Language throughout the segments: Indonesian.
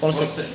Polsek.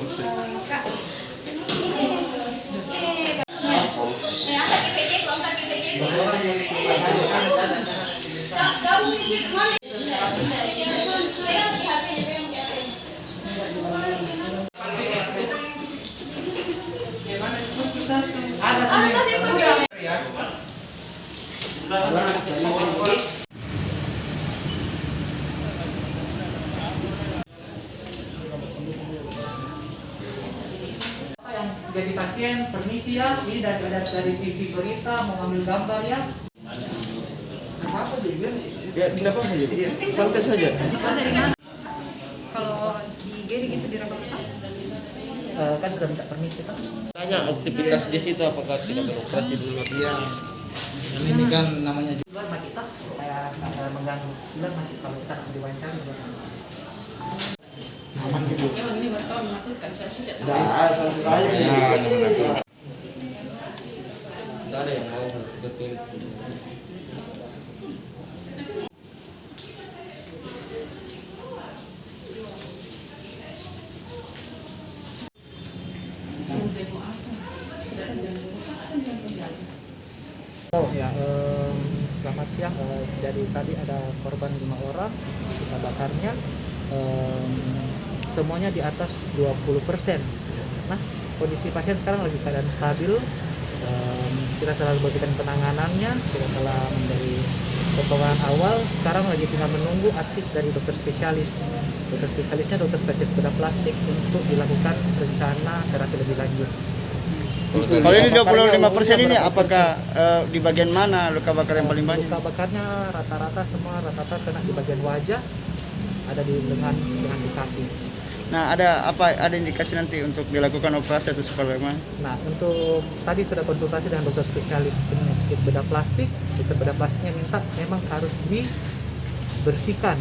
Jadi pasien, permisi ya, ini dari TV berita mau ngambil gambar ya. Apa aja biar ya tidak apa aja, santai saja. Kalau di IGD gitu dirawat Kan sudah minta permisi kan? Tanya aktivitas di situ apakah tidak beroperasi dulu? Iya. Yang ini kan namanya Luar mah kita supaya nggak mengganggu. Luar mah kalau kita diwawancara juga. aman gitu. Emang ini wartawan melakukan saya sih tidak tahu. Dah, santai saja. Tidak ada yang mau betul. Oh ya, selamat siang. Dari tadi ada korban 5 orang luka bakarnya, semuanya di atas 20%. Nah, kondisi pasien sekarang lagi keadaan stabil. Kita telah memberikan penanganannya, kita telah memberi potongan awal. Sekarang lagi tinggal menunggu advis dari dokter spesialis. Dokter spesialisnya dokter spesialis bedah plastik untuk dilakukan rencana terapi lebih lanjut. Kalau ini 25% ini apakah di bagian mana luka bakar yang paling banyak? Luka bakarnya rata-rata kena di bagian wajah, ada di lengan di kaki. Nah, ada indikasi nanti untuk dilakukan operasi atau seperti apa? Nah, untuk tadi sudah konsultasi dengan dokter spesialis penyakit bedah plastik. Dokter bedah plastiknya minta memang harus dibersihkan,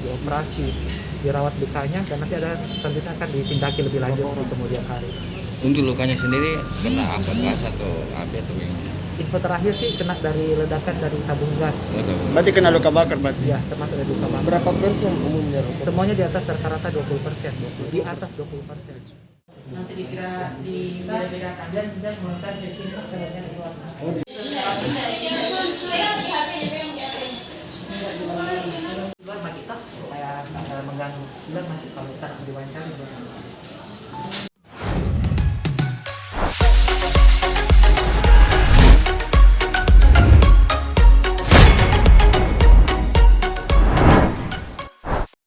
dioperasi, dirawat lukanya, dan nanti ada selanjutnya akan ditindaki lebih lanjut di kemudian hari. Untuk lukanya sendiri kena apa gas atau apa atau gimana? Info terakhir sih kena dari ledakan dari tabung gas. Berarti kena luka bakar berarti? Ya, termasuk dari luka bakar. Berapa persen umumnya? Semuanya di atas rata-rata 20%, di atas 20%. Nanti dibeda-bedakan dan menggunakan sini sebenarnya di luar. Luar mah kita supaya nggak mengganggu. Luar mah kalau kita diwawancara juga.